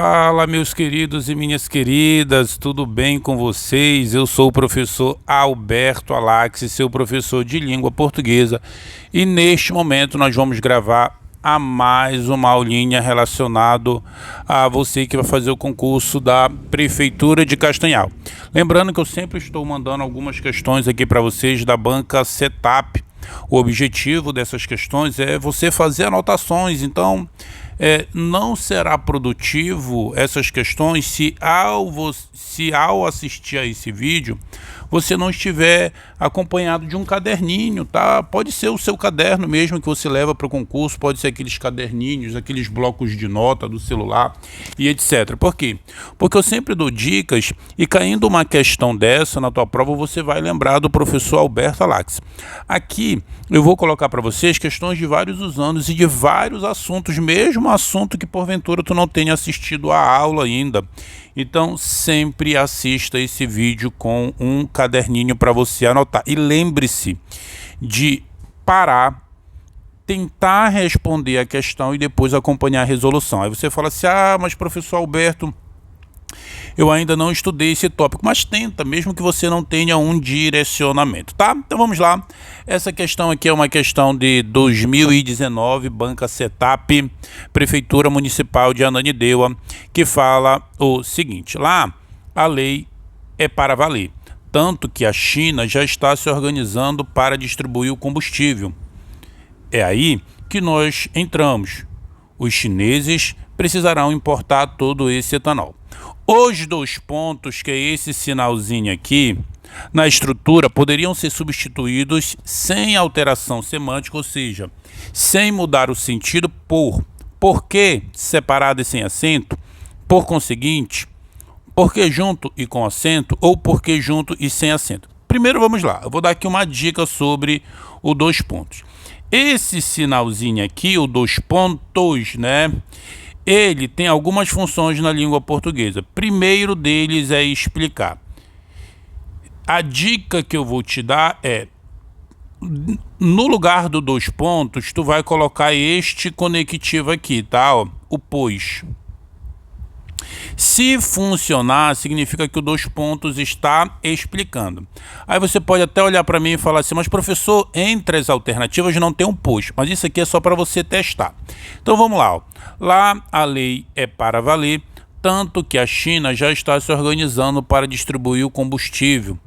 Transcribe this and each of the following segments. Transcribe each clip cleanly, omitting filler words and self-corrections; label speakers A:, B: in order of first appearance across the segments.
A: Fala, meus queridos e minhas queridas, tudo bem com vocês? Eu sou o professor Alberto Alax, seu professor de língua portuguesa, e neste momento nós vamos gravar a mais uma aulinha relacionado a você que vai fazer o concurso da Prefeitura de Castanhal. Lembrando que eu sempre estou mandando algumas questões aqui para vocês da banca Setup. O objetivo dessas questões é você fazer anotações, então não será produtivo essas questões se ao assistir a esse vídeo você não estiver acompanhado de um caderninho, tá? Pode ser o seu caderno mesmo que você leva para o concurso, pode ser aqueles caderninhos, aqueles blocos de nota do celular e etc. Por quê? Porque eu sempre dou dicas e caindo uma questão dessa na tua prova você vai lembrar do professor Alberto Alax. Aqui eu vou colocar para vocês questões de vários anos e de vários assuntos, mesmo assunto que porventura tu não tenha assistido a aula ainda. Então sempre assista esse vídeo com um caderninho para você anotar. E lembre-se de parar, tentar responder a questão e depois acompanhar a resolução. Aí você fala assim, mas professor Alberto, eu ainda não estudei esse tópico, mas tenta, mesmo que você não tenha um direcionamento, tá? Então vamos lá. Essa questão aqui é uma questão de 2019, Banca Setup, Prefeitura Municipal de Ananindeua, que fala o seguinte: lá a lei é para valer, tanto que a China já está se organizando para distribuir o combustível. É aí que nós entramos. Os chineses precisarão importar todo esse etanol. Os dois pontos, que é esse sinalzinho aqui, na estrutura, poderiam ser substituídos sem alteração semântica, ou seja, sem mudar o sentido por porque separado e sem acento, por conseguinte, porque junto e com acento, ou porque junto e sem acento. Primeiro vamos lá, eu vou dar aqui uma dica sobre o dois pontos. Esse sinalzinho aqui, o dois pontos, né? Ele tem algumas funções na língua portuguesa. Primeiro deles é explicar. A dica que eu vou te dar é, no lugar do dois pontos, tu vai colocar este conectivo aqui, tá? Ó, o pois. Se funcionar, significa que o dois pontos está explicando. Aí você pode até olhar para mim e falar assim, mas professor, entre as alternativas não tem um pois, mas isso aqui é só para você testar. Então vamos lá, ó. Lá a lei é para valer, tanto que a China já está se organizando para distribuir o combustível.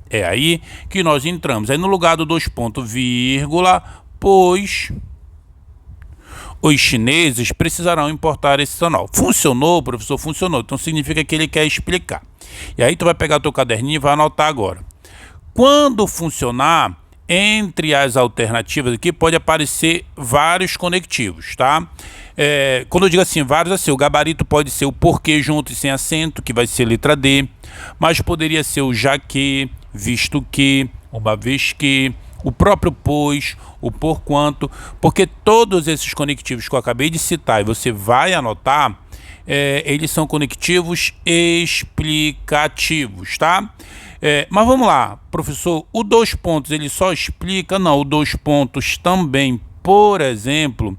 A: É aí que nós entramos. Aí no lugar do dois pontos, vírgula, pois os chineses precisarão importar esse etanol. Funcionou, professor? Funcionou. Então significa que ele quer explicar. E aí tu vai pegar teu caderninho e vai anotar agora. Quando funcionar, entre as alternativas aqui pode aparecer vários conectivos, tá? Quando eu digo assim, vários, assim, o gabarito pode ser o porquê junto e sem acento, que vai ser letra D, mas poderia ser o já que, visto que, uma vez que, o próprio pois, o porquanto, porque todos esses conectivos que eu acabei de citar e você vai anotar, eles são conectivos explicativos, tá? Mas vamos lá, professor, o dois pontos ele só explica? Não, o dois pontos também, por exemplo,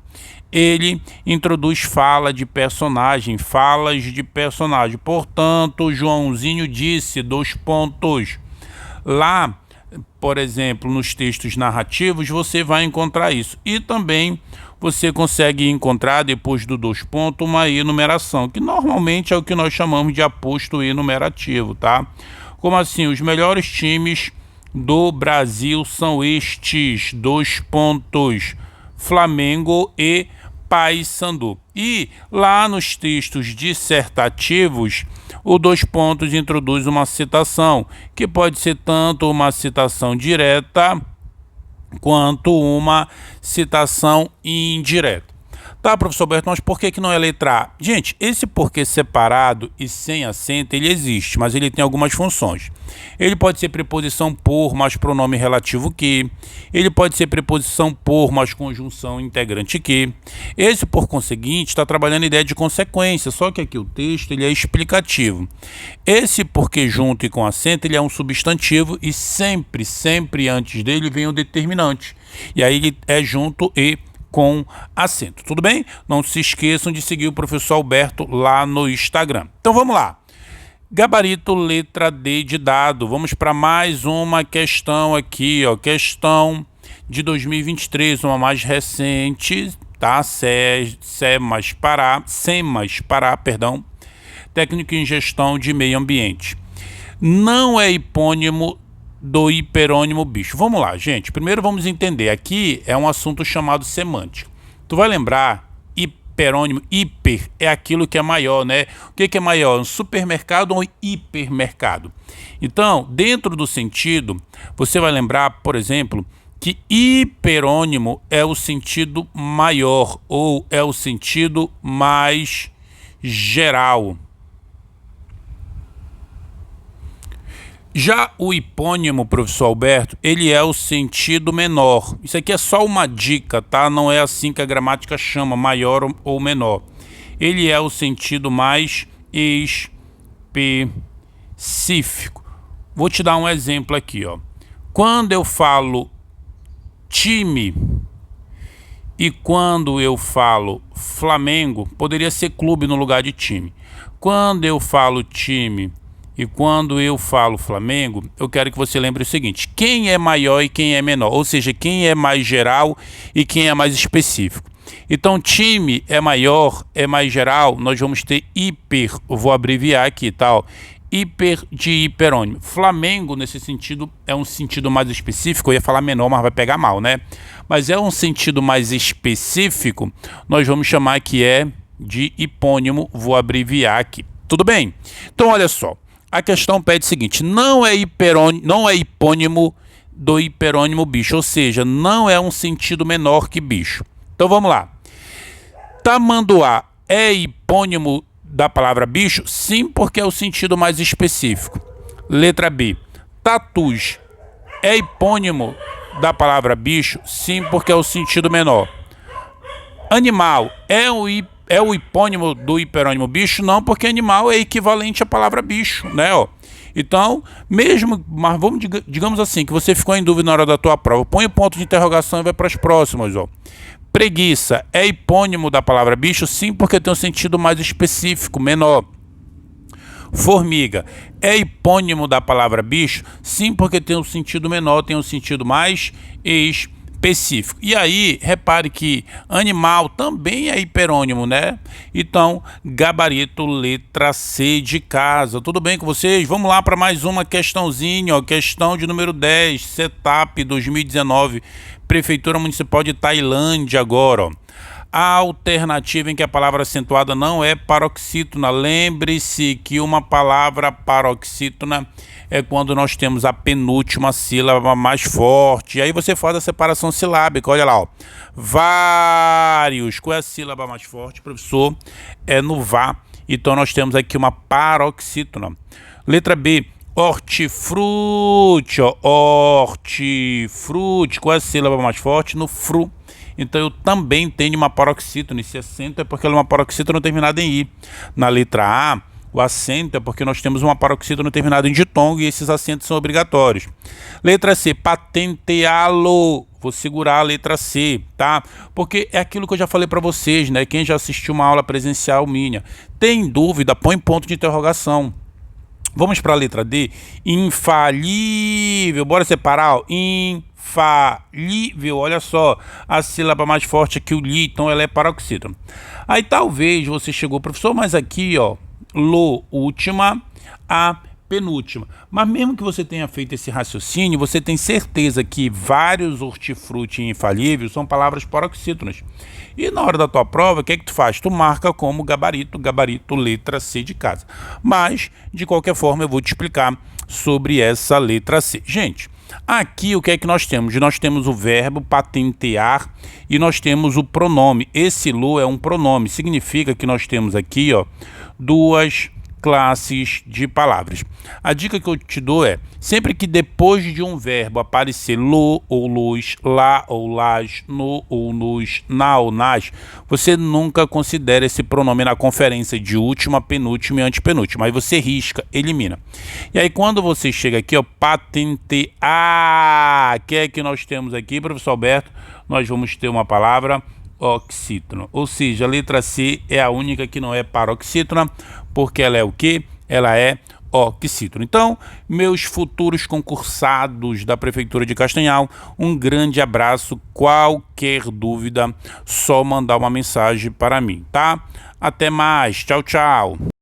A: ele introduz fala de personagem, falas de personagem. Portanto, Joãozinho disse, dois pontos. Lá, por exemplo, nos textos narrativos, você vai encontrar isso. E também você consegue encontrar, depois do dois pontos, uma enumeração, que normalmente é o que nós chamamos de aposto enumerativo, tá? Como assim? Os melhores times do Brasil são estes, dois pontos, Flamengo e Paysandu. E lá nos textos dissertativos, o dois pontos introduz uma citação, que pode ser tanto uma citação direta quanto uma citação indireta. Tá, professor Alberto, mas por que não é letra A? Gente, esse porquê separado e sem acento, ele existe, mas ele tem algumas funções. Ele pode ser preposição por mais pronome relativo que. Ele pode ser preposição por mais conjunção integrante que. Esse, por conseguinte, está trabalhando a ideia de consequência, só que aqui o texto ele é explicativo. Esse porquê junto e com acento, ele é um substantivo e sempre antes dele vem o determinante. E aí ele é junto e com acento. Tudo bem? Não se esqueçam de seguir o professor Alberto lá no Instagram. Então vamos lá. Gabarito letra D de dado. Vamos para mais uma questão aqui, ó. Questão de 2023, uma mais recente, tá? SEMAS Pará, perdão. Técnico em gestão de meio ambiente. Não é hipônimo do hiperônimo bicho. Vamos lá, gente. Primeiro vamos entender. Aqui é um assunto chamado semântica. Tu vai lembrar, hiperônimo, hiper é aquilo que é maior, né? O que é maior? Um supermercado ou um hipermercado? Então, dentro do sentido, você vai lembrar, por exemplo, que hiperônimo é o sentido maior ou é o sentido mais geral. Já o hipônimo, professor Alberto, ele é o sentido menor. Isso aqui é só uma dica, tá? Não é assim que a gramática chama, maior ou menor. Ele é o sentido mais específico. Vou te dar um exemplo aqui, ó. Quando eu falo time e quando eu falo Flamengo, poderia ser clube no lugar de time. Quando eu falo time e quando eu falo Flamengo, eu quero que você lembre o seguinte: quem é maior e quem é menor, ou seja, quem é mais geral e quem é mais específico. Então, time é maior, é mais geral, nós vamos ter hiper, eu vou abreviar aqui, tal, hiper de hiperônimo. Flamengo, nesse sentido, é um sentido mais específico, eu ia falar menor, mas vai pegar mal, né? Mas é um sentido mais específico, nós vamos chamar que é de hipônimo, vou abreviar aqui. Tudo bem? Então, olha só. A questão pede o seguinte: não é hipônimo do hiperônimo bicho, ou seja, não é um sentido menor que bicho. Então vamos lá. Tamanduá é hipônimo da palavra bicho? Sim, porque é o sentido mais específico. Letra B. Tatus é hipônimo da palavra bicho? Sim, porque é o sentido menor. Animal é o hipônimo do hiperônimo bicho? Não, porque animal é equivalente à palavra bicho, né? Ó. Então, mesmo, mas digamos assim, que você ficou em dúvida na hora da tua prova, põe o ponto de interrogação e vai para as próximas, ó. Preguiça é hipônimo da palavra bicho? Sim, porque tem um sentido mais específico, menor. Formiga é hipônimo da palavra bicho? Sim, porque tem um sentido menor, tem um sentido mais específico. E aí, repare que animal também é hiperônimo, né? Então, gabarito letra C de casa. Tudo bem com vocês? Vamos lá para mais uma questãozinha, ó. Questão de número 10, CETAP 2019, Prefeitura Municipal de Tailândia agora, ó. A alternativa em que a palavra acentuada não é paroxítona. Lembre-se que uma palavra paroxítona é quando nós temos a penúltima sílaba mais forte. E aí você faz a separação silábica. Olha lá, ó. Vários. Qual é a sílaba mais forte, professor? É no vá. Então nós temos aqui uma paroxítona. Letra B. Hortifruti, ó. Hortifruti. Qual é a sílaba mais forte? No fru. Então eu também tenho uma paroxítona. Esse acento é porque ela é uma paroxítona terminada em i. Na letra A, o acento é porque nós temos uma paroxítona terminada em ditongo e esses acentos são obrigatórios. Letra C, patenteá-lo. Vou segurar a letra C, tá? Porque é aquilo que eu já falei para vocês, né? Quem já assistiu uma aula presencial minha, tem dúvida, põe ponto de interrogação. Vamos para a letra D. Infalível. Bora separar, ó. Infalível. Olha só, a sílaba mais forte aqui, o li, então ela é paroxítona. Aí talvez você chegou, professor, mas aqui, ó, lo, última, a penúltima. Mas mesmo que você tenha feito esse raciocínio, você tem certeza que vários hortifruti infalíveis são palavras paroxítonas. E na hora da tua prova, o que é que tu faz? Tu marca como gabarito letra C de casa. Mas, de qualquer forma, eu vou te explicar sobre essa letra C. Gente, aqui o que é que nós temos? Nós temos o verbo patentear e nós temos o pronome. Esse lo é um pronome, significa que nós temos aqui, ó, duas classes de palavras. A dica que eu te dou é, sempre que depois de um verbo aparecer lo ou luz, lá ou las, no ou nos, na ou nas, você nunca considera esse pronome na conferência de última, penúltima e antepenúltima. Aí você risca, elimina. E aí quando você chega aqui, ó, patentear, que é que nós temos aqui, professor Alberto? Nós vamos ter uma palavra oxítona. Ou seja, a letra C é a única que não é paroxítona, porque ela é o quê? Ela é oxítona. Então, meus futuros concursados da Prefeitura de Castanhal, um grande abraço. Qualquer dúvida, só mandar uma mensagem para mim, tá? Até mais. Tchau, tchau.